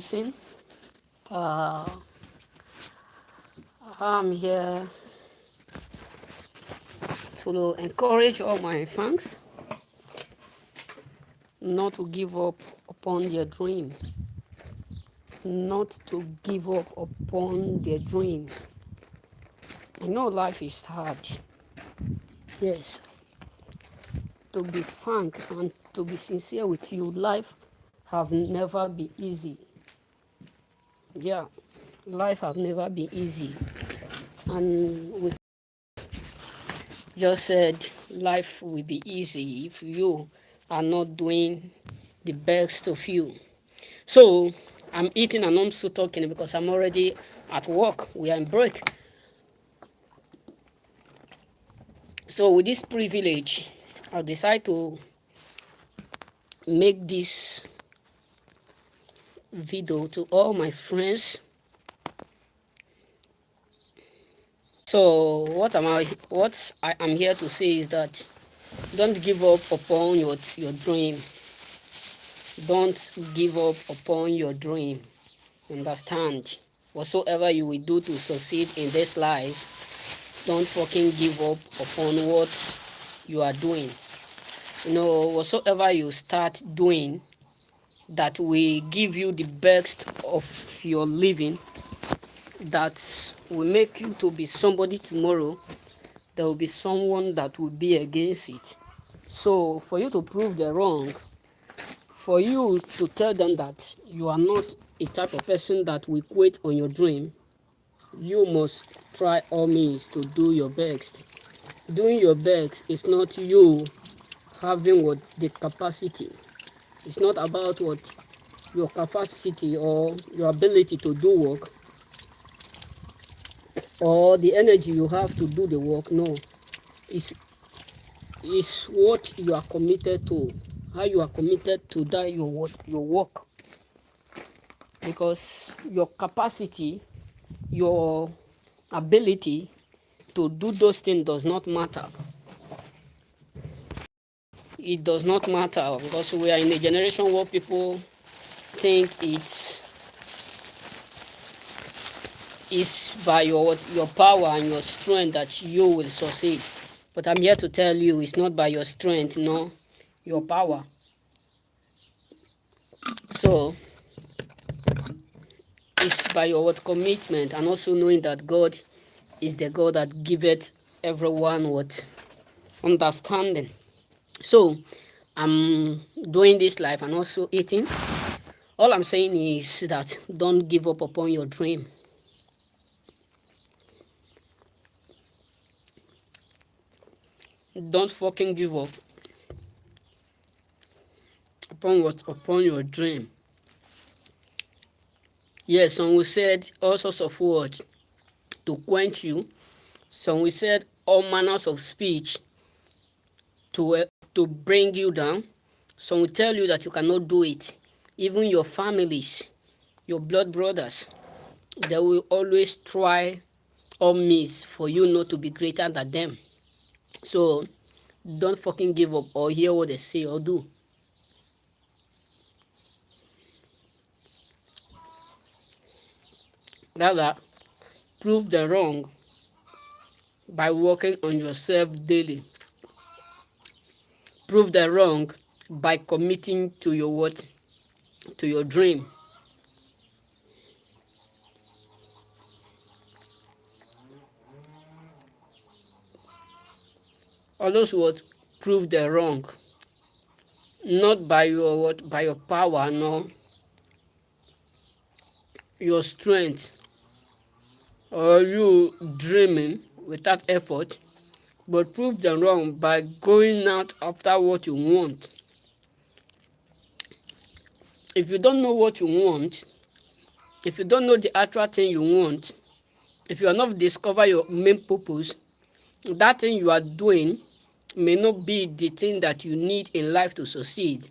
Samson. Uh, I'm here to encourage all my fans not to give up upon their dream, not to give up upon their dreams. I know life is hard, yes. To be frank and to be sincere with you, life have never been easy. Yeah, life have never been easy. And we just said life will be easy if you are not doing the best of you. So I'm eating and I'm still talking because I'm already at work. We are in break. So with this privilege, I decide to make this video to all my friends. So what I am here to say is that don't give up upon your dream. Don't give up upon your dream. Understand? Whatsoever you will do to succeed in this life, don't fucking give up upon what you are doing. Whatsoever you start doing that will give you the best of your living, that will make you to be somebody tomorrow, there will be someone that will be against it. So for you to prove them wrong, for you to tell them that you are not a type of person that will quit on your dream, you must try all means to do your best. Doing your best is not you having what the capacity. It's not about what your capacity or your ability to do work or the energy you have to do the work. No, it's what you are committed to, how you are committed to that your work. Because your capacity, your ability to do those things does not matter. It does not matter because we are in a generation where people think it's by your power and your strength that you will succeed. But I'm here to tell you it's not by your strength, no, your power. So it's by your commitment and also knowing that God is the God that giveth everyone what understanding. So I'm doing this life and also eating. All I'm saying is that don't give up upon your dream. Don't fucking give up upon your dream. Yes, some will said all sorts of words to quench you. Some will said all manners of speech to bring you down. Some will tell you that you cannot do it. Even your families, your blood brothers, they will always try or miss for you not to be greater than them. So don't fucking give up or hear what they say or do. Rather, prove them wrong by working on yourself daily. Prove them wrong by committing to your what? To your dream. Others would prove them wrong. Not by your what? By your power, no. Your strength or you dreaming without effort, but prove them wrong by going out after what you want. If you don't know what you want, if you don't know the actual thing you want, if you are not discover your main purpose, that thing you are doing may not be the thing that you need in life to succeed.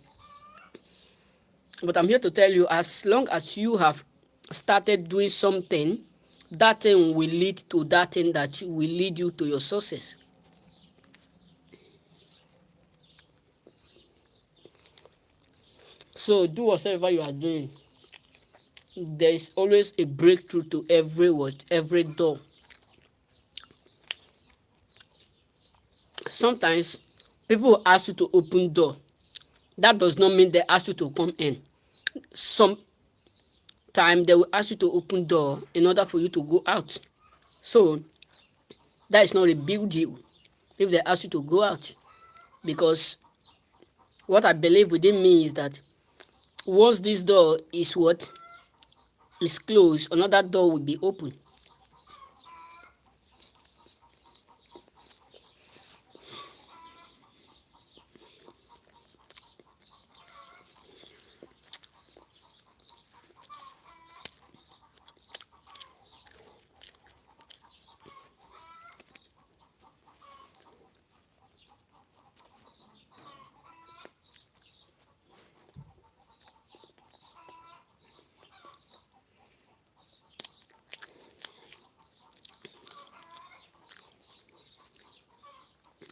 But I'm here to tell you, as long as you have started doing something, that thing will lead to that thing that will lead you to your success. So do whatever you are doing. there is always a breakthrough to every word, every door. Sometimes people will ask you to open door. That does not mean they ask you to come in. Sometimes they will ask you to open door in order for you to go out. So that is not a big deal if they ask you to go out, because what I believe within me is that once this door is closed, another door will be open.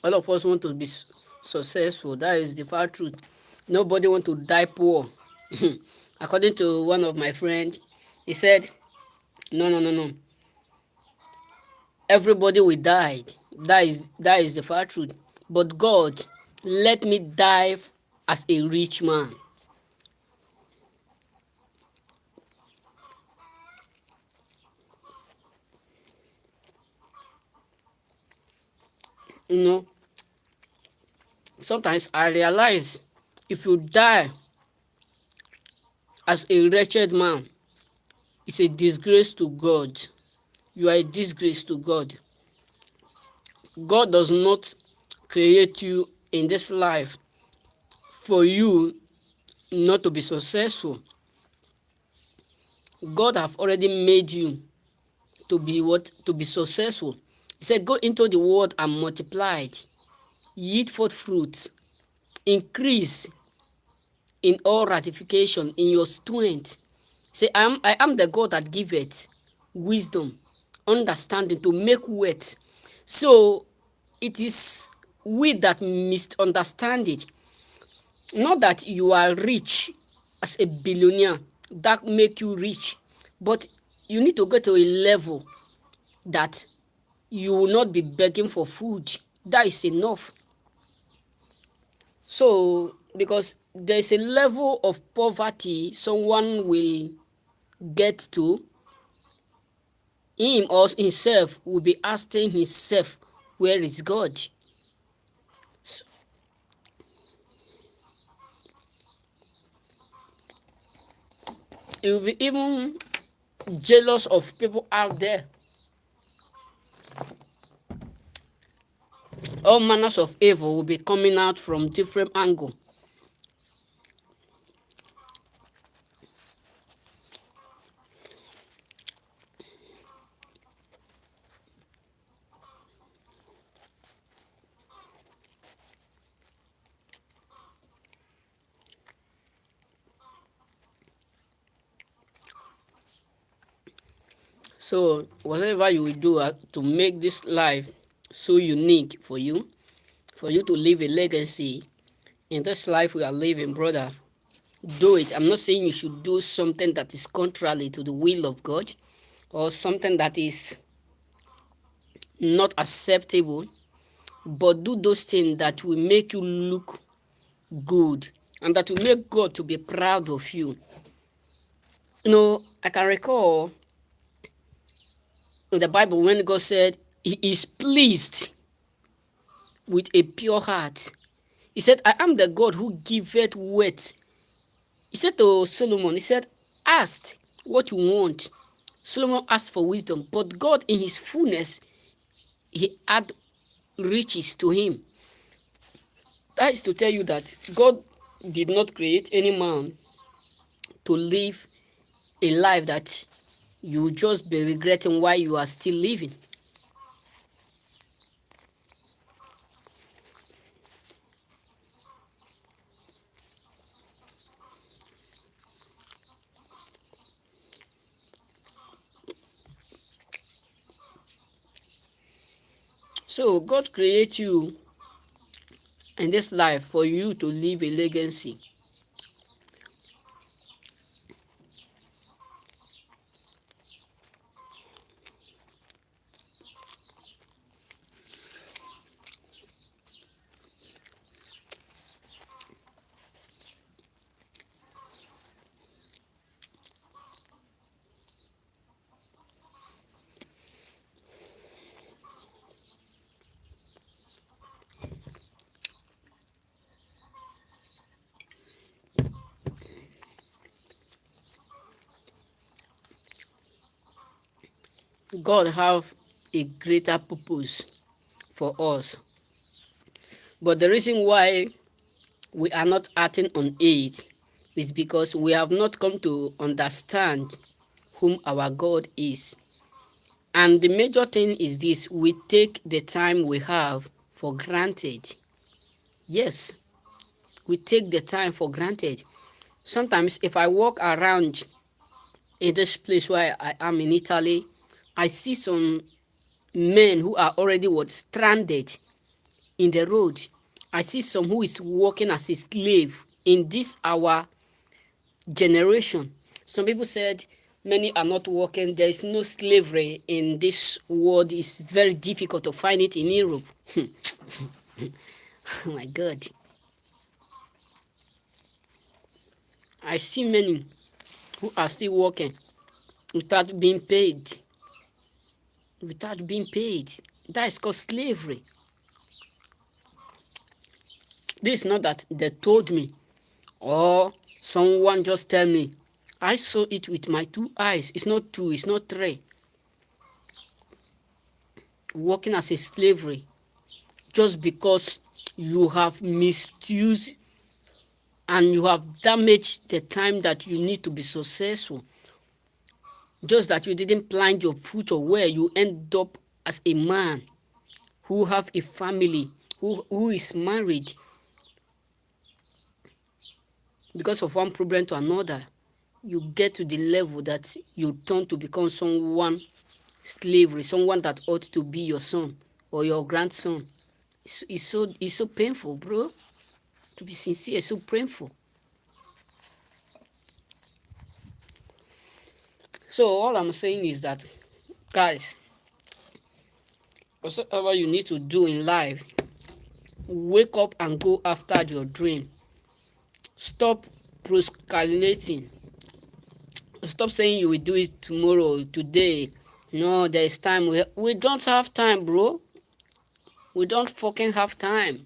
All of us want to be successful. That is the far truth. Nobody want to die poor. According to one of my friends, he said, no, no, no, no. Everybody will die. That is the far truth. But God, let me die as a rich man. You know, sometimes I realize if you die as a wretched man, it's a disgrace to God. You are a disgrace to God. God does not create you in this life for you not to be successful. God have already made you to be what? To be successful. He said, go into the world and multiply it, yield forth fruits, increase in all ratification, in your strength. Say, I am the God that giveth wisdom, understanding to make wealth. So it is we that misunderstand it. Not that you are rich as a billionaire, that make you rich, but you need to go to a level that you will not be begging for food. That is enough. So, because there is a level of poverty someone will get to, him or himself will be asking himself, where is God? He will be even jealous of people out there. All manners of evil will be coming out from different angles. So whatever you will do to make this life so unique for you to leave a legacy in this life we are living, brother, do it. I'm not saying you should do something that is contrary to the will of God or something that is not acceptable, but do those things that will make you look good and that will make God to be proud of you. You know, I can recall in the Bible when God said he is pleased with a pure heart. He said, I am the God who giveth wealth. He said to Solomon, he said, ask what you want. Solomon asked for wisdom, but God in his fullness, he had riches to him. That is to tell you that God did not create any man to live a life that you just be regretting why you are still living. So God created you in this life for you to leave a legacy. God have a greater purpose for us. But the reason why we are not acting on it is because we have not come to understand whom our God is. And the major thing is this: we take the time we have for granted. Yes, we take the time for granted. Sometimes if I walk around in this place where I am in Italy, I see some men who are already stranded in the road. I see some who is working as a slave in this our generation. Some people said many are not working. There is no slavery in this world. It's very difficult to find it in Europe. Oh my God. I see many who are still working without being paid. Without being paid. That is called slavery. This is not that they told me or someone just tell me. I saw it with my 2 eyes. It's not 2, it's not 3. Working as a slavery just because you have misused and you have damaged the time that you need to be successful. Just that you didn't plan your future where you end up as a man who have a family, who is married. Because of one problem to another, you get to the level that you turn to become someone slavery, someone that ought to be your son or your grandson. It's so painful, bro. To be sincere, it's so painful. So all I'm saying is that, guys, whatever you need to do in life, wake up and go after your dream. Stop procrastinating. Stop saying you will do it tomorrow, today. No, there is time. We don't have time, bro. We don't fucking have time.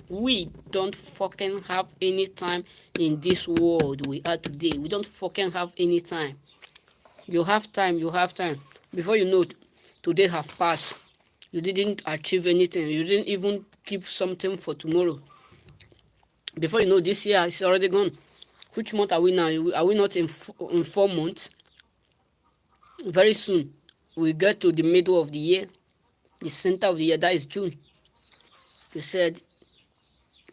We don't fucking have any time in this world we are today. We don't fucking have any time. You have time, you have time. Before you know, today have passed. You didn't achieve anything. You didn't even keep something for tomorrow. Before you know, this year is already gone. Which month are we now? Are we not in 4 months? Very soon, we get to the middle of the year, the center of the year, that is June. You said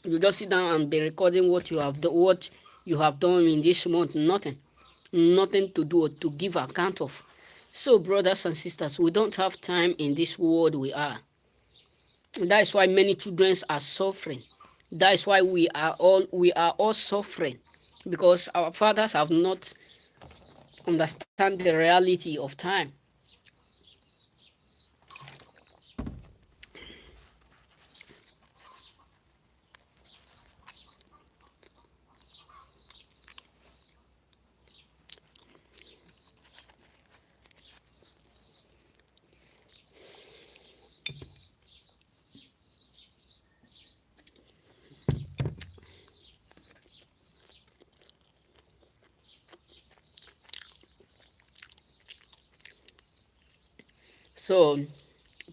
you just sit down and be recording what you have done in this month. Nothing to do or to give account of. So brothers and sisters, we don't have time in this world we are. That is why many children are suffering. That is why we are all suffering, because our fathers have not understand the reality of time. So,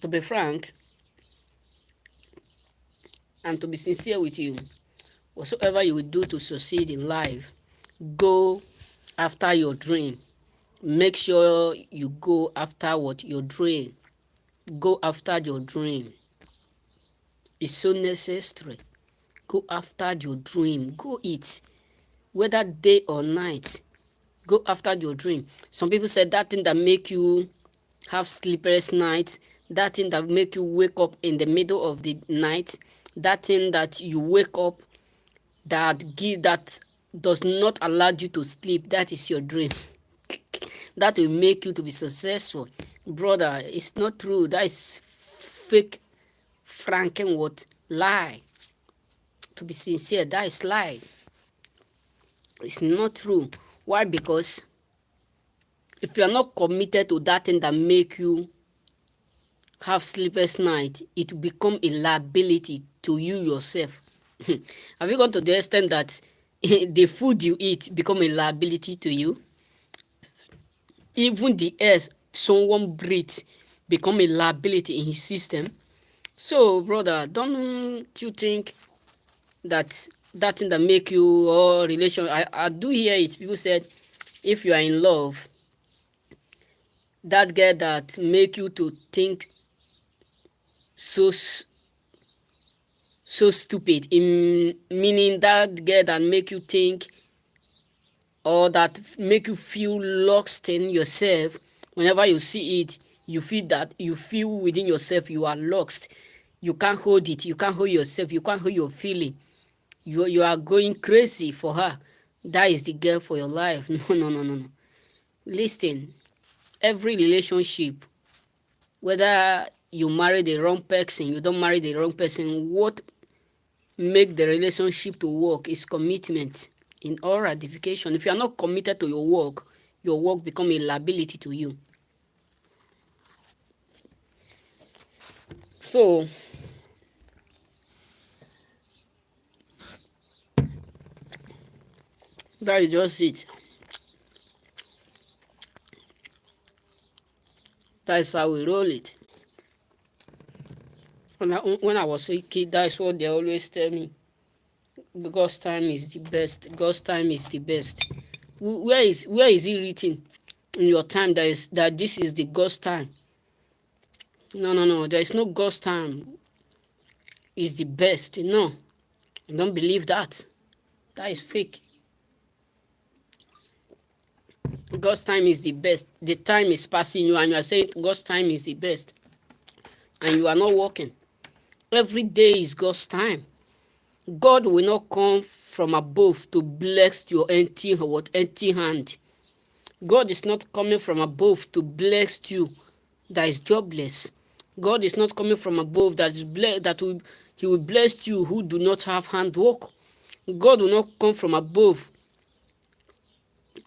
to be frank and to be sincere with you, whatsoever you will do to succeed in life, go after your dream. Make sure you go after what your dream. Go after your dream. It's so necessary. Go after your dream. Go it, whether day or night. Go after your dream. Some people said that thing that make you have sleepless nights, that thing that make you wake up in the middle of the night, that thing that you wake up that does not allow you to sleep, that is your dream. That will make you to be successful. Brother, it's not true. That is fake franken what lie. To be sincere, that is lie. It's not true. Why? Because if you are not committed to that thing that make you have sleepless night, it will become a liability to you yourself. Have you gone to the extent that the food you eat become a liability to you? Even the air someone breathe become a liability in his system. So, brother, don't you think that that thing that make you or relation? I do hear it. People said if you are in love, that girl that make you to think so so stupid, in meaning that girl that make you think or that make you feel lost in yourself. Whenever you see it, you feel within yourself you are lost. You can't hold it, you can't hold yourself, you can't hold your feeling. You are going crazy for her. That is the girl for your life. No, no, no, no, no. Listen, every relationship, whether you marry the wrong person, you don't marry the wrong person, what make the relationship to work is commitment in all ratification. If you are not committed to your work become a liability to you. So that is just it. That is how we roll it. When I was a kid, that's what they always tell me. God's time is the best. God's time is the best. Where is it written in your time that this is the God's time? No, no, no. There is no God's time is the best. No, I don't believe that. That is fake. God's time is the best. The time is passing you and you are saying God's time is the best. And you are not working. Every day is God's time. God will not come from above to bless your empty hand. God is not coming from above to bless you that is jobless. God is not coming from above he will bless you who do not have handwork. God will not come from above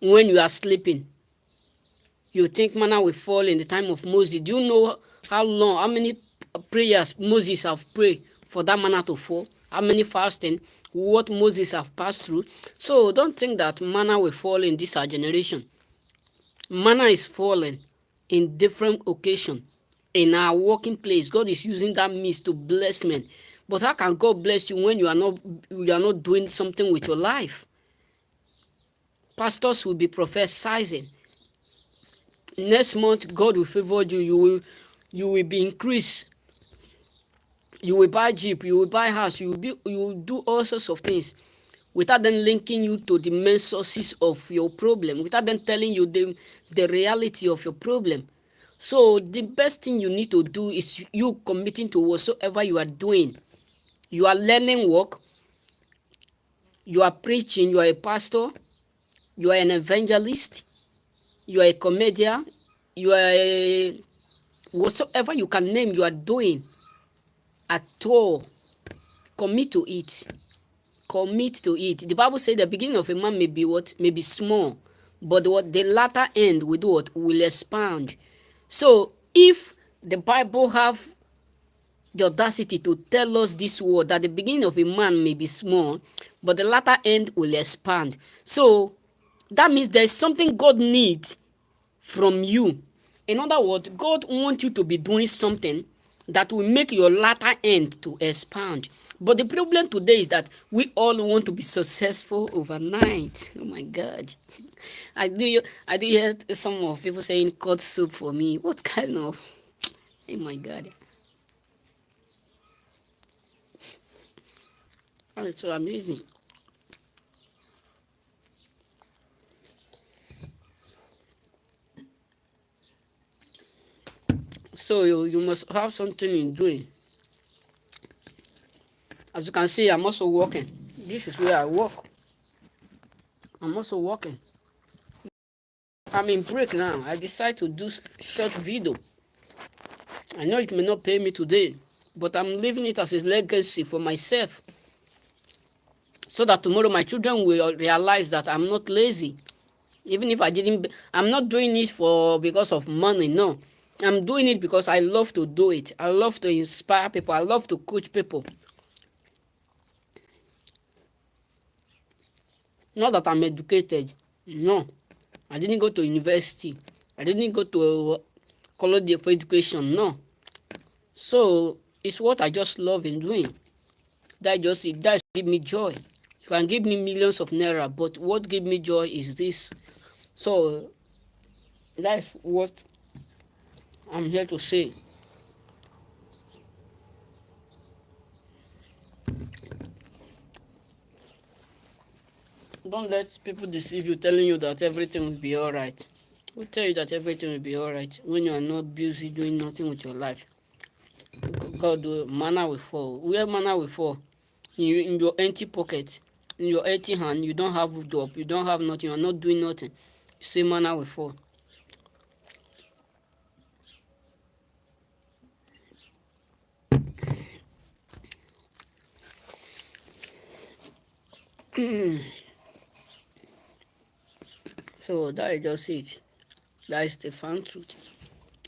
when you are sleeping. You think manna will fall in the time of Moses. Do you know how many prayers Moses have prayed for that manna to fall? How many fasting, what Moses have passed through? So don't think that manna will fall in this our generation. Manna is falling in different occasion. In our working place, God is using that means to bless men. But how can God bless you when you are not doing something with your life? Pastors will be prophesying. Next month, God will favor you. You will be increased. You will buy Jeep. You will buy house. You will do all sorts of things without them linking you to the main sources of your problem, without them telling you the reality of your problem. So the best thing you need to do is you committing to whatsoever you are doing. You are learning work. You are preaching. You are a pastor. You are an evangelist. You are a comedian. You are a whatsoever you can name you are doing at all. Commit to it. Commit to it. The Bible says the beginning of a man may be what? May be small. But what the latter end will do what? Will expand. So if the Bible have the audacity to tell us this word that the beginning of a man may be small, but the latter end will expand. So that means there is something God needs from you. In other words, God wants you to be doing something that will make your latter end to expand. But the problem today is that we all want to be successful overnight. Oh my God. I do hear some of people saying cut soup for me. What kind of, oh my God. Oh, it's so amazing. So you must have something in doing. As you can see, I'm also working. This is where I work. I'm also working. I'm in break now. I decide to do short video. I know it may not pay me today, but I'm leaving it as a legacy for myself, so that tomorrow my children will realize that I'm not lazy. Even if I'm not doing it because of money. No, I'm doing it because I love to do it. I love to inspire people. I love to coach people. Not that I'm educated. No, I didn't go to university. I didn't go to college for education. No. So it's what I just love in doing. That give me joy. You can give me millions of naira, but what give me joy is this. So that's what I'm here to say. Don't let people deceive you, telling you that everything will be alright. Who tell you that everything will be alright when you are not busy doing nothing with your life? God, manna will fall. Where manna will fall? In your empty pocket, in your empty hand, you don't have a job, you don't have nothing, you are not doing nothing. You say manna will fall. So that is just it. That is the fan truth.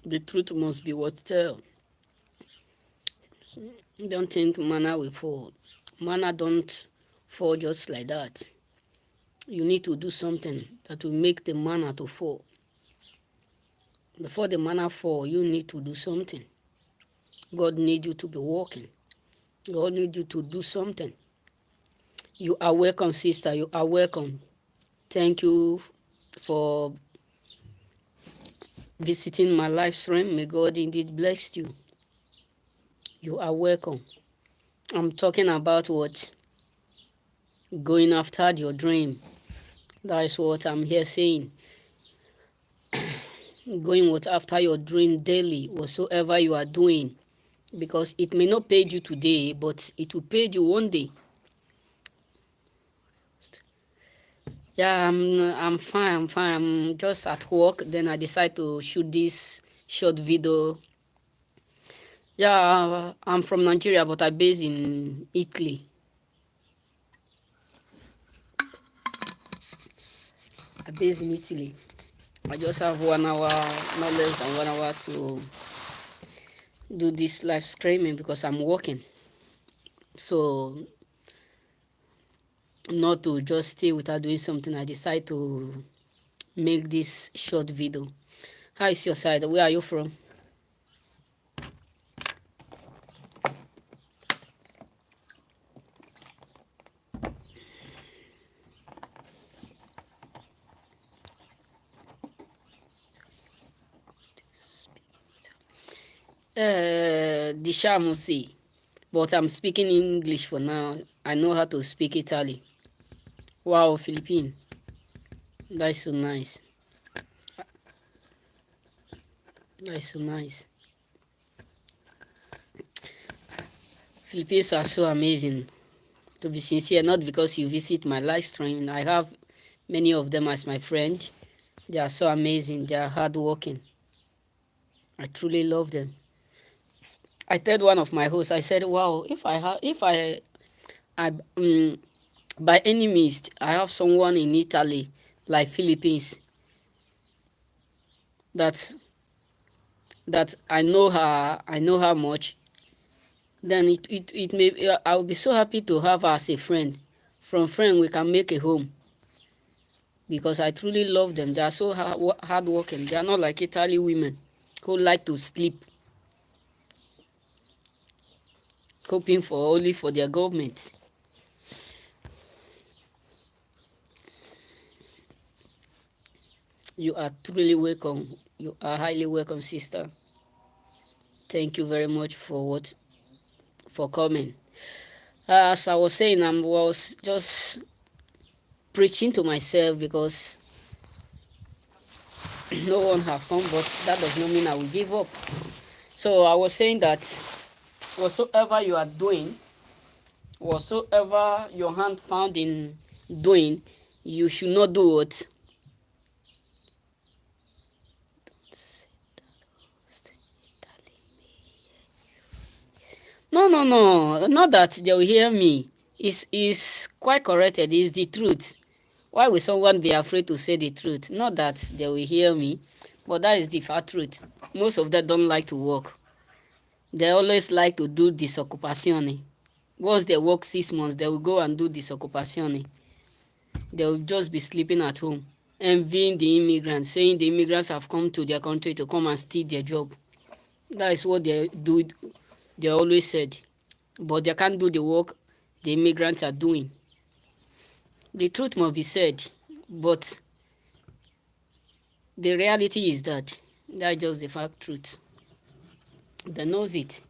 The truth must be what tell. Don't think manna will fall. Manna don't fall just like that. You need to do something that will make the manna to fall. Before the manna fall, you need to do something. God needs you to be walking. God needs you to do something. You are welcome, sister. You are welcome. Thank you for visiting my live stream. May God indeed bless you. You are welcome. I'm talking about what? Going after your dream. That is what I'm here saying. Going after your dream daily, whatsoever you are doing. Because it may not pay you today, but it will pay you one day. Yeah, I'm fine. I'm just at work. Then I decide to shoot this short video. Yeah, I'm from Nigeria, but I'm based in Italy. I'm based in Italy. I just have 1 hour, not less than 1 hour to do this live streaming because I'm working. So, not to just stay without doing something, I decide to make this short video. How is your side? Where are you from? Diciamo sì, but I'm speaking English for now. I know how to speak Italy. Wow, Philippine. That's so nice. That's so nice. Philippines are so amazing. To be sincere, not because you visit my live stream. I have many of them as my friend. They are so amazing. They are hardworking. I truly love them. I told one of my hosts, I said, "Wow, by any means, I have someone in Italy, like Philippines, that I know her much. Then it may I will be so happy to have her as a friend. From friend, we can make a home." Because I truly love them. They are so hardworking. They are not like Italy women who like to sleep, hoping only for their government. You are truly welcome. You are highly welcome, sister. Thank you very much for coming. As I was saying, I was just preaching to myself because no one have come, but that does not mean I will give up. So I was saying that whatsoever you are doing, whatsoever your hand found in doing, you should not do it. No, not that they will hear me. It's quite corrected. It's the truth. Why will someone be afraid to say the truth? Not that they will hear me, but that is the fat truth. Most of them don't like to work. They always like to do disoccupazione. Once they work 6 months, they will go and do disoccupazione. They will just be sleeping at home. envying the immigrants, saying the immigrants have come to their country to come and steal their job. That is what they do. They always said, but they can't do the work the immigrants are doing. The truth must be said, but the reality is that that's just the fact truth. They knows it.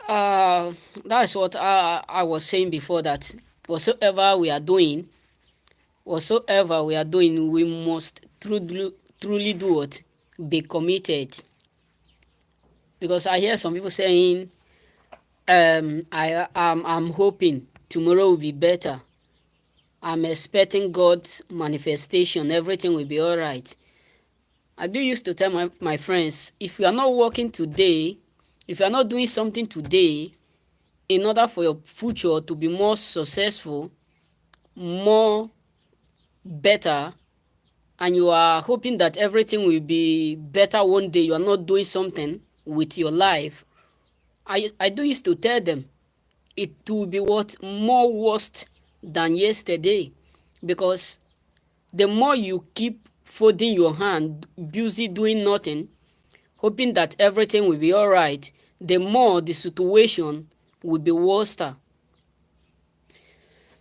That's what I was saying before, that whatsoever we are doing, we must truly do what? Be committed. Because I hear some people saying, I'm hoping tomorrow will be better. I'm expecting God's manifestation. Everything will be all right. I do used to tell my friends, if you are not working today, if you are not doing something today, in order for your future to be more successful, more better, and you are hoping that everything will be better one day, you are not doing something with your life, I do used to tell them it will be what more worst than yesterday, because the more you keep folding your hand, busy doing nothing, hoping that everything will be all right, the more the situation will be worse.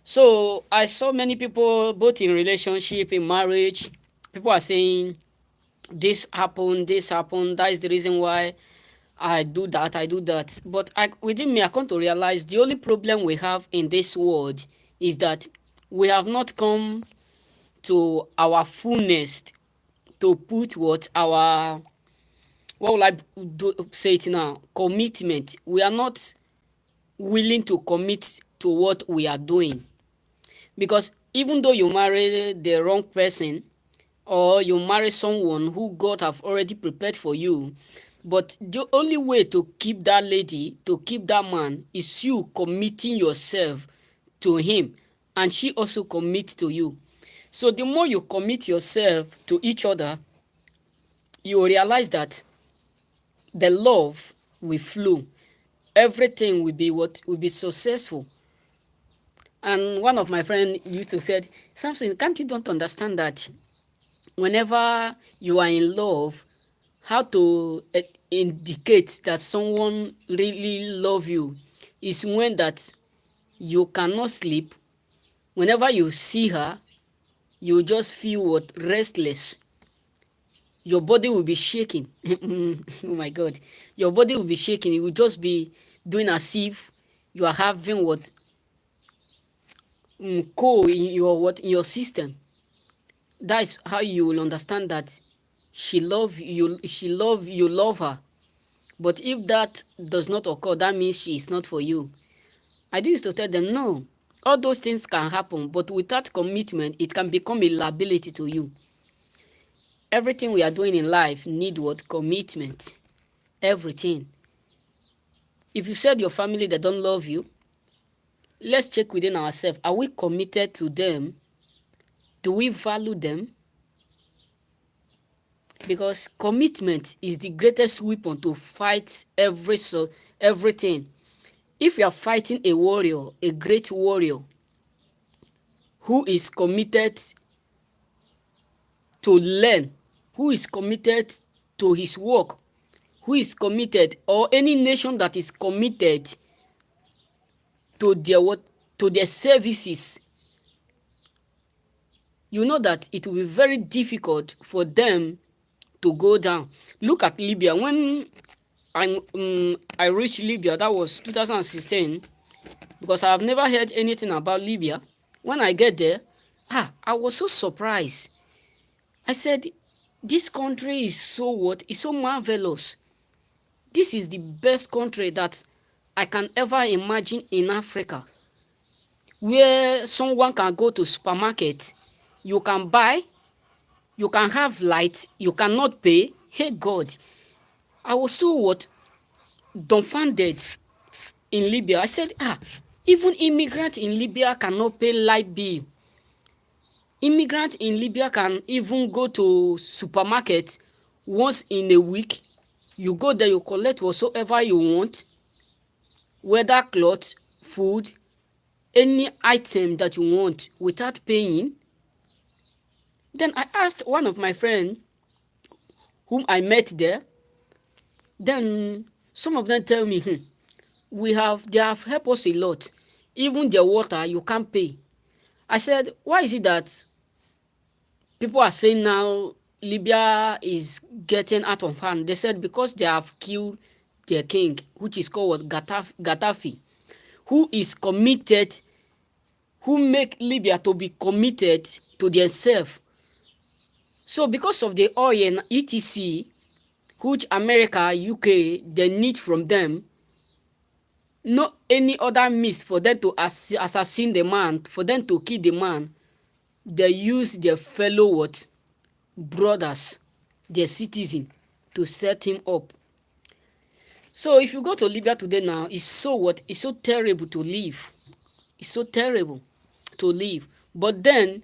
So I saw many people, both in relationship, in marriage, people are saying, this happened, that is the reason why I do that. But within me, I come to realize the only problem we have in this world is that we have not come to our fullness to put what will I say it now? Commitment. We are not willing to commit to what we are doing. Because even though you marry the wrong person, or you marry someone who God have already prepared for you, but the only way to keep that lady, to keep that man, is you committing yourself to him, and she also commits to you. So the more you commit yourself to each other, you will realize that the love will flow. Everything will be successful. And one of my friends used to say, Samson, can't you don't understand that whenever you are in love, how to indicate that someone really love you is when that you cannot sleep. Whenever you see her, you just feel what? Restless. Your body will be shaking. Oh my God. Your body will be shaking. It will just be doing as if you are having what? Cold in your what? In your system. That is how you will understand that you love her. But if that does not occur, that means she is not for you. I do used to tell them, no, all those things can happen, but without commitment, it can become a liability to you. Everything we are doing in life need what? Commitment. Everything. If you said your family they don't love you, let's check within ourselves. Are we committed to them? Do we value them? Because commitment is the greatest weapon to fight everything. If you are fighting a warrior, a great warrior, who is committed to learn, who is committed to his work, who is committed, or any nation that is committed to their services, you know that it will be very difficult for them to go down. Look at Libya. When I reached Libya, that was 2016, because I have never heard anything about Libya. When I get there, I was so surprised. I said, this country is so what? It's so marvelous. This is the best country that I can ever imagine in Africa, where someone can go to supermarket, you can buy, you can have light, you cannot pay. Hey God, I was so what? Dumbfounded in Libya. I said, even immigrants in Libya cannot pay light bill. Immigrants in Libya can even go to supermarket once in a week. You go there, you collect whatsoever you want, whether clothes, food, any item that you want without paying. Then I asked one of my friends whom I met there. Then some of them tell me, they have helped us a lot. Even the water, you can't pay. I said, why is it that people are saying now Libya is getting out of hand? They said because they have killed their king, which is called what? Gaddafi, who is committed, who make Libya to be committed to themselves. So because of the oil and etc, which America, UK, they need from them, no any other means for them to assassinate the man, for them to kill the man, they use their fellow what? Brothers, their citizen, to set him up. So if you go to Libya today now, it's so what? It's so terrible to live. It's so terrible to live. But then,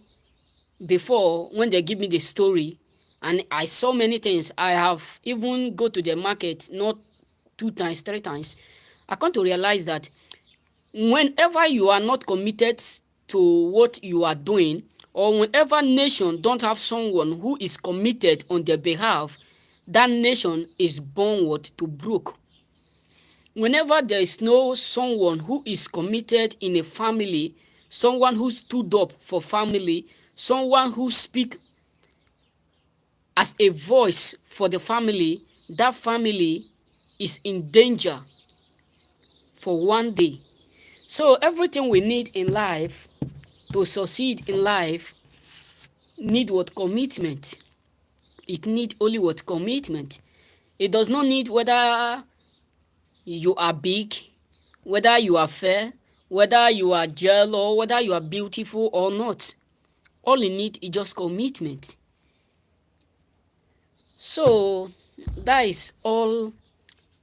before, when they give me the story, and I saw many things, I have even go to the market, not 2 times, 3 times. I come to realize that whenever you are not committed to what you are doing, or whenever nation don't have someone who is committed on their behalf, that nation is born what? To broke. Whenever there is no someone who is committed in a family, someone who stood up for family, someone who speak as a voice for the family, that family is in danger for one day. So everything we need in life to succeed in life need what? Commitment. It need only what? Commitment. It does not need whether you are big, whether you are fair, whether you are gel, or whether you are beautiful or not. All you need is just commitment. So that is all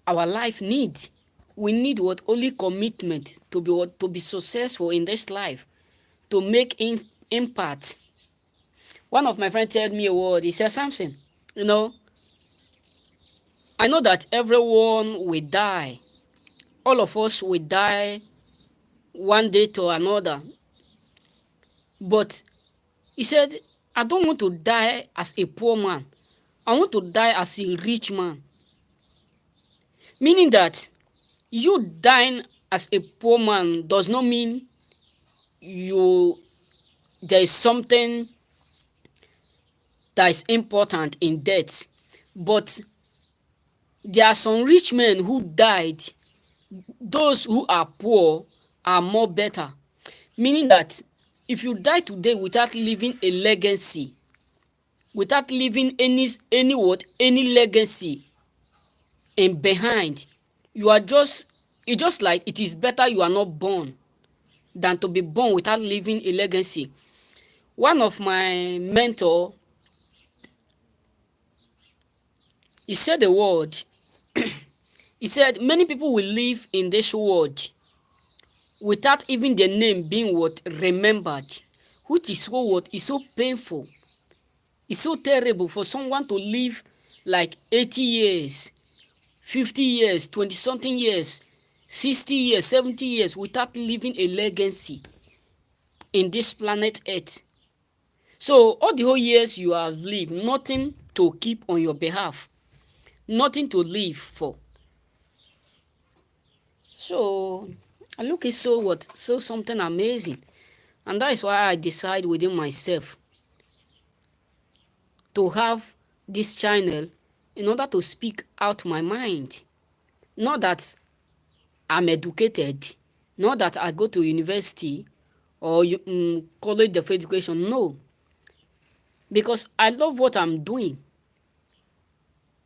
our life needs. We need what? Only commitment to be what? To be successful in this life, to make impact. One of my friends told me a word. He said, Samson, I know that everyone will die. All of us will die one day to another. But he said, I don't want to die as a poor man. I want to die as a rich man. Meaning that you dying as a poor man does not mean there is something that is important in death. But there are some rich men who died. Those who are poor are more better. Meaning that if you die today without leaving a legacy, without leaving any legacy in behind, it's just like it is better you are not born than to be born without leaving a legacy. One of my mentor, he said the word. He said many people will live in this world without even their name being what? Remembered, which is what is so painful. It's so terrible for someone to live like 80 years, 50 years, 20 something years, 60 years, 70 years without leaving a legacy in this planet Earth. So all the whole years you have lived, nothing to keep on your behalf, nothing to live for. So I look at so something amazing, and that is why I decide within myself to have this channel in order to speak out my mind. Not that I'm educated, not that I go to university or college of education, no. Because I love what I'm doing.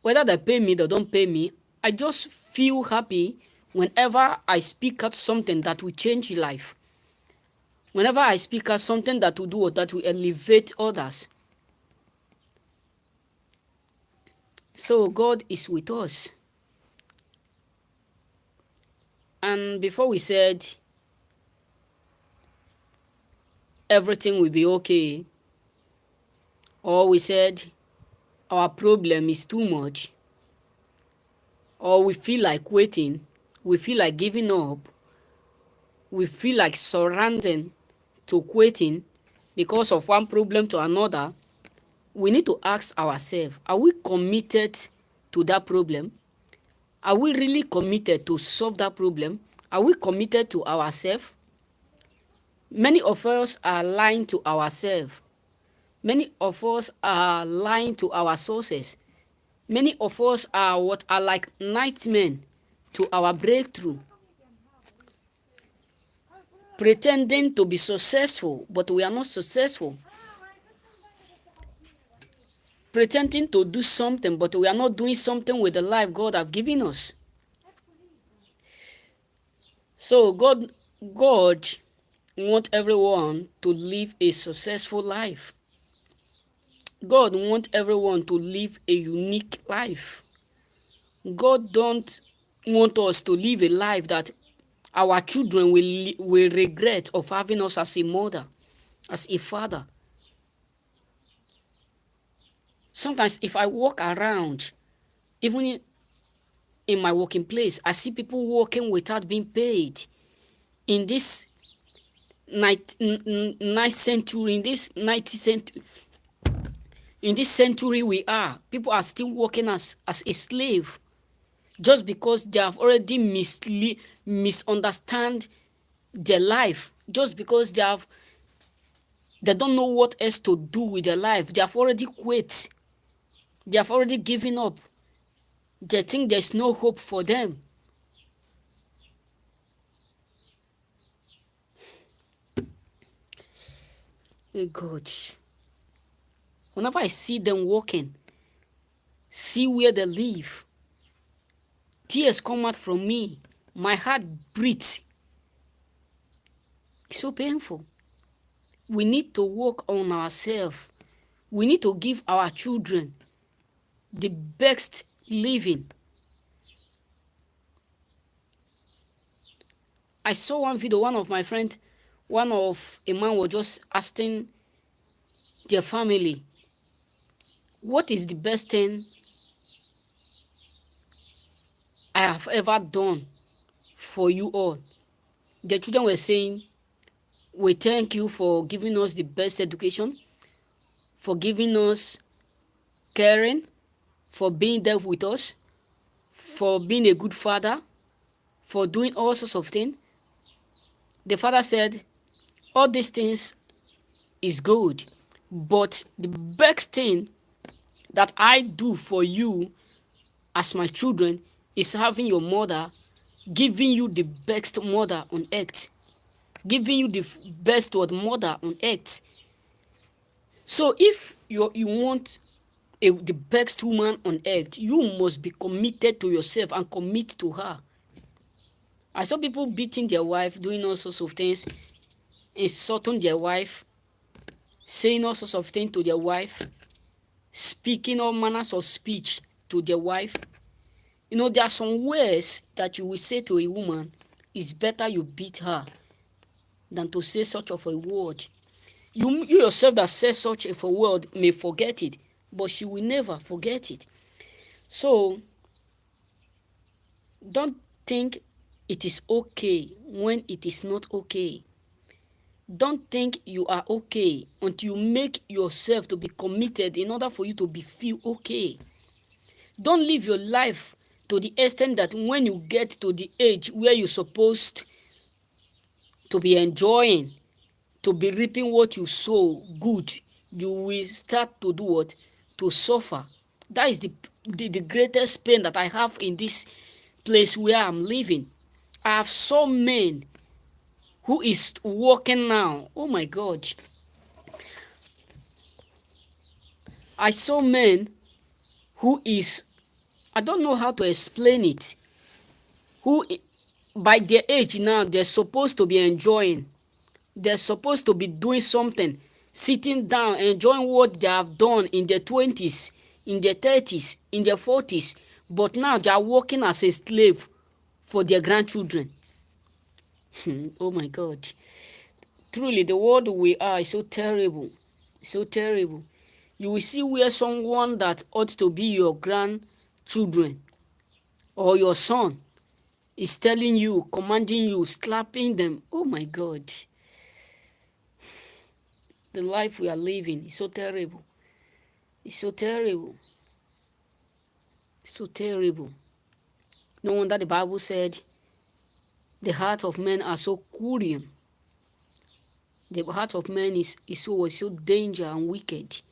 Whether they pay me or don't pay me, I just feel happy whenever I speak out something that will change life. Whenever I speak out something that will do or that will elevate others. So God is with us. And before we said everything will be okay, or we said our problem is too much, or we feel like quitting, we feel like giving up, we feel like surrendering to quitting because of one problem to another, we need to ask ourselves, are we committed to that problem? Are we really committed to solve that problem? Are we committed to ourselves? Many of us are lying to ourselves. Many of us are lying to our sources. Many of us are what are like nightmen to our breakthrough, pretending to be successful, but we are not successful. Pretending to do something, but we are not doing something with the life God has given us. So God wants everyone to live a successful life. God wants everyone to live a unique life. God don't want us to live a life that our children will regret of having us as a mother, as a father. Sometimes if I walk around, even in my working place, I see people working without being paid. In this 9th century, in this 19th century, in this century we are, people are still working as a slave just because they have already misunderstand their life, just because they don't know what else to do with their life. They have already quit. They have already given up. They think there's no hope for them. Hey God. Whenever I see them walking, see where they live, tears come out from me. My heart breathes. It's so painful. We need to work on ourselves. We need to give our children the best living. I saw one video, one of a man was just asking their family, what is the best thing I have ever done for you all? The children were saying, we thank you for giving us the best education, for giving us caring, for being there with us, for being a good father, for doing all sorts of things. The father said, all these things is good, but the best thing that I do for you as my children is having your mother, giving you the best mother on earth, giving you the best mother on earth. So if you want the best woman on earth, you must be committed to yourself and commit to her. I saw people beating their wife, doing all sorts of things, insulting their wife, saying all sorts of things to their wife, speaking all manners of speech to their wife. You know, there are some words that you will say to a woman, it's better you beat her than to say such of a word. You yourself that says such a word may forget it, but she will never forget it. So, don't think it is okay when it is not okay. Don't think you are okay until you make yourself to be committed in order for you to feel okay. Don't live your life to the extent that when you get to the age where you're supposed to be enjoying, to be reaping what you sow good, you will start to do what? To suffer. That is the greatest pain that I have in this place where I'm living. I have so men who is working now. Oh my God. I saw men who is, I don't know how to explain it, who by their age now, they're supposed to be enjoying. They're supposed to be doing something, sitting down, enjoying what they have done in their 20s, in their 30s, in their 40s. But now they are working as a slave for their grandchildren. Oh my God. Truly, the world we are is so terrible. So terrible. You will see where someone that ought to be your grandchildren or your son is telling you, commanding you, slapping them. Oh my God. The life we are living is so terrible. It's so terrible. It's so terrible. No wonder the Bible said the heart of men are so cruel. The heart of man is so danger and wicked.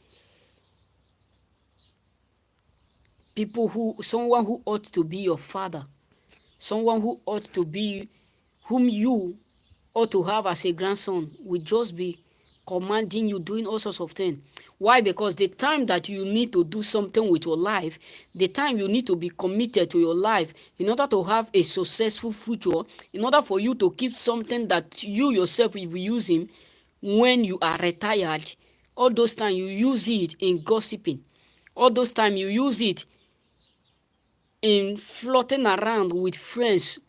Someone who ought to be your father, someone who ought to be, whom you ought to have as a grandson, will just be commanding you, doing all sorts of things. Why? Because the time that you need to do something with your life, the time you need to be committed to your life in order to have a successful future, in order for you to keep something that you yourself will be using when you are retired, all those time you use it in gossiping, all those time you use it in floating around with friends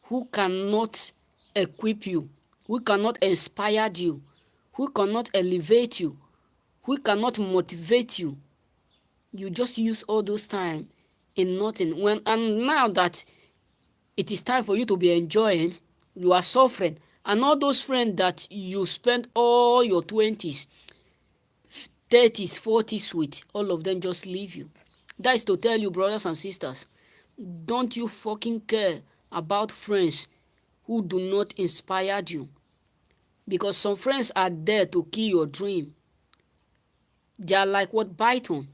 who cannot equip you, who cannot inspire you, who cannot elevate you, who cannot motivate you. You just use all those time in nothing. And now that it is time for you to be enjoying, you are suffering. And all those friends that you spent all your 20s, 30s, 40s with, all of them just leave you. That is to tell you, brothers and sisters, don't you fucking care about friends who do not inspire you. Because some friends are there to kill your dream. They are like what? Python.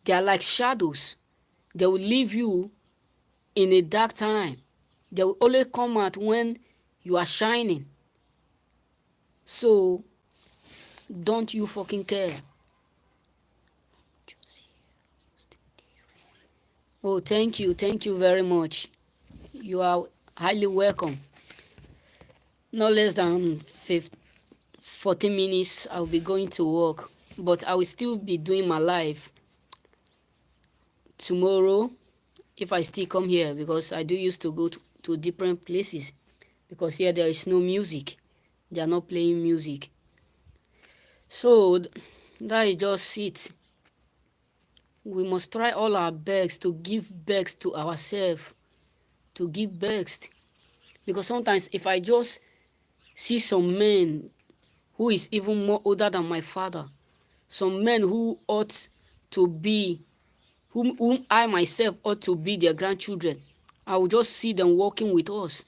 They are like shadows. They will leave you in a dark time. They will only come out when you are shining. So, don't you fucking care. Oh, thank you. Thank you very much. You are highly welcome. No less than 40 minutes, I'll be going to work. But I will still be doing my live tomorrow if I still come here, because I do used to go to different places, because here there is no music. They are not playing music. So that is just it. We must try all our best to give best to ourselves, to give best. Because sometimes if I just see some men who is even more older than my father, some men who ought to be, whom I myself ought to be their grandchildren, I will just see them walking with us.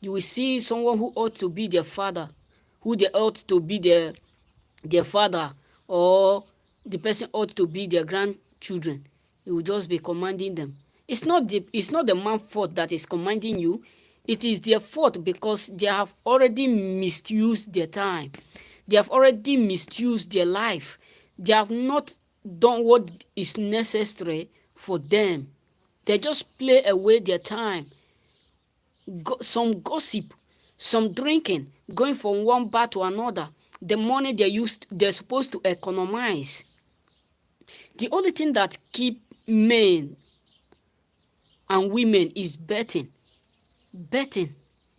You will see someone who ought to be their father, who they ought to be their father, or the person ought to be their grandchildren. He will just be commanding them. It's not the man's fault that is commanding you. It is their fault because they have already misused their time. They have already misused their life. They have not done what is necessary for them. They just play away their time. Some gossip, some drinking, going from one bar to another. The money they're supposed to economize. The only thing that keep men and women is betting. Betting.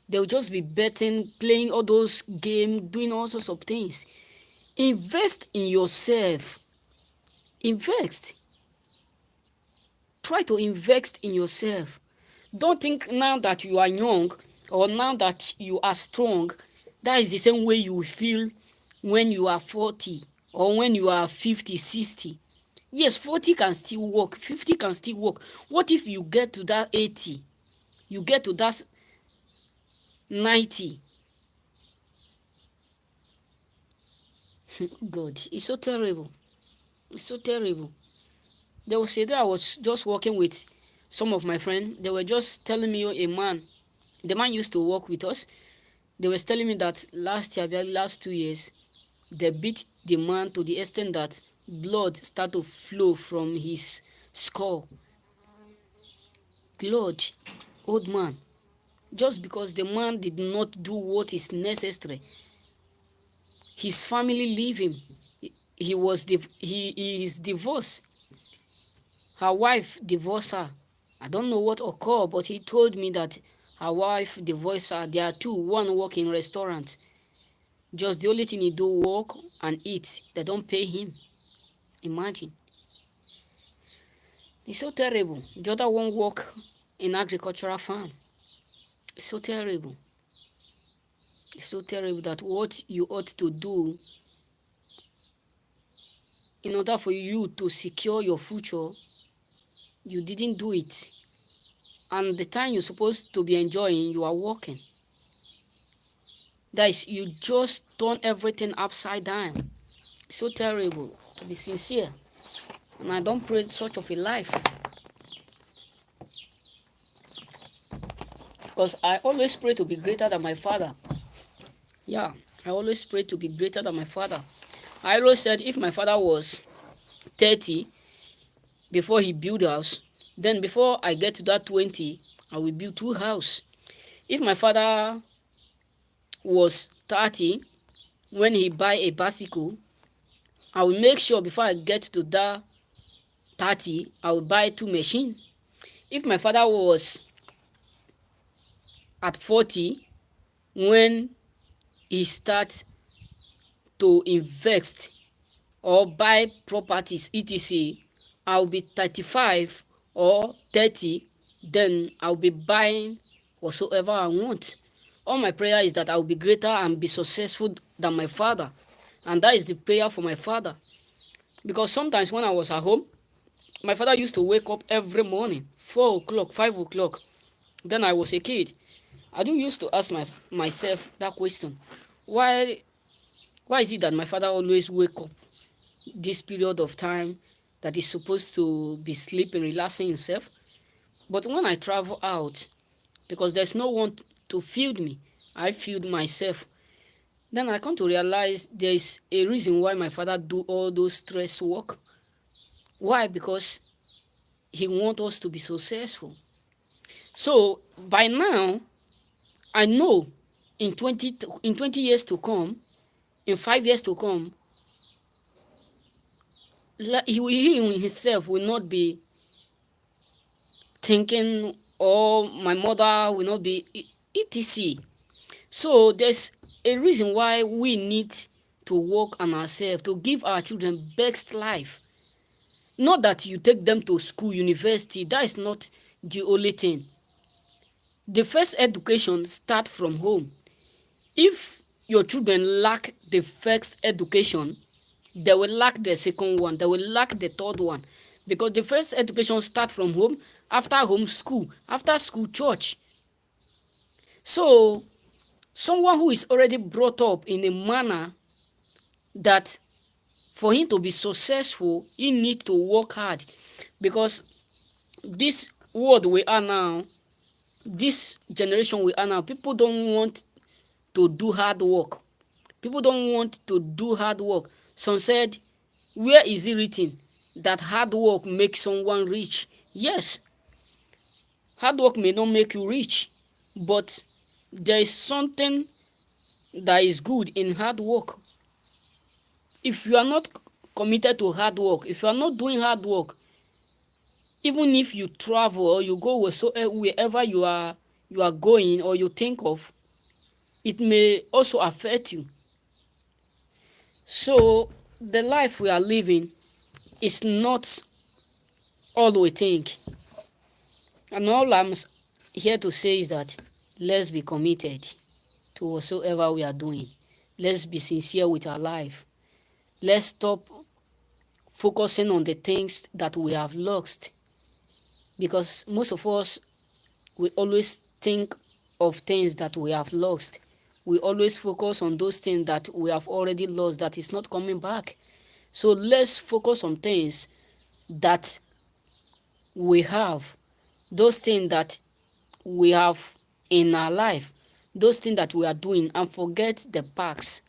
They'll just be betting, playing all those games, doing all sorts of things. Invest in yourself. Invest. Try to invest in yourself. Don't think now that you are young or now that you are strong, that is the same way you will feel when you are 40 or when you are 50, 60. Yes, 40 can still work, 50 can still work. What if you get to that 80? You get to that 90? God, it's so terrible. It's so terrible. There was a day I was just working with some of my friends. They were just telling me the man used to work with us. They were telling me that last 2 years, they beat the man to the extent that blood started to flow from his skull. Blood, old man. Just because the man did not do what is necessary. His family leave him. He is divorced. Her wife divorced her. I don't know what occurred, but he told me that her wife divorced her. There are two. One work in restaurant. Just the only thing he do, work and eat. They don't pay him. Imagine. It's so terrible. The other one work in agricultural farm. It's so terrible. It's so terrible that what you ought to do in order for you to secure your future, you didn't do it. And the time you're supposed to be enjoying, you are working. That is, you just turn everything upside down. It's so terrible, to be sincere. And I don't pray such of a life. Because I always pray to be greater than my father. Yeah, I always pray to be greater than my father. I always said if my father was 30 before he built a house, then before I get to that 20, I will build 2 houses. If my father was 30 when he buy a bicycle, I will make sure before I get to that 30, I will buy 2 machines. If my father was at 40 when he start to invest or buy properties etc, I'll be 35 or 30, then I'll be buying whatsoever I want. All my prayer is that I'll be greater and be successful than my father. And that is the prayer for my father. Because sometimes when I was at home, my father used to wake up every morning, 4 o'clock, 5 o'clock. Then I was a kid. I do used to ask myself that question. Why is it that my father always wake up this period of time that is supposed to be sleeping, relaxing himself? But when I travel out, because there's no one to feed me, I feed myself. Then I come to realize there's a reason why my father do all those stress work. Why? Because he wants us to be successful. So by now, I know in 20 years to come, in 5 years to come, he himself will not be thinking, or my mother will not be etc. So there's a reason why we need to work on ourselves, to give our children best life. Not that you take them to school, university, that is not the only thing. The first education starts from home. If your children lack the first education, they will lack the second one, they will lack the third one. Because the first education starts from home, after home school, after school church. So someone who is already brought up in a manner that for him to be successful, he needs to work hard. Because this world we are now, this generation we are now, people don't want to do hard work. People don't want to do hard work. Some said, where is it written that hard work makes someone rich? Yes, hard work may not make you rich, but there is something that is good in hard work. If you are not committed to hard work, if you are not doing hard work, even if you travel or you go wherever you are going or you think of, it may also affect you. So the life we are living is not all we think. And all I'm here to say is that let's be committed to whatsoever we are doing. Let's be sincere with our life. Let's stop focusing on the things that we have lost. Because most of us, we always think of things that we have lost. We always focus on those things that we have already lost, that is not coming back. So let's focus on things that we have, those things that we have in our life, those things that we are doing, and forget the past.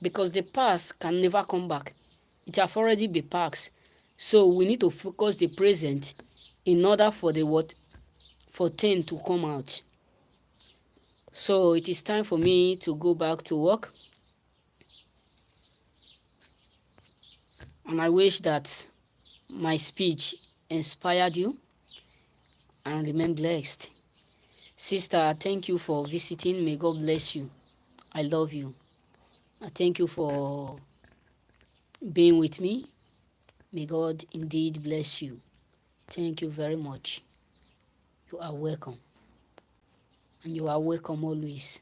Because the past can never come back. It have already been past. So we need to focus the present in order for things to come out. So it is time for me to go back to work. And I wish that my speech inspired you, and remain blessed. Sister, thank you for visiting. May God bless you. I love you. I thank you for being with me. May God indeed bless you. Thank you very much. You are welcome. And you are welcome always.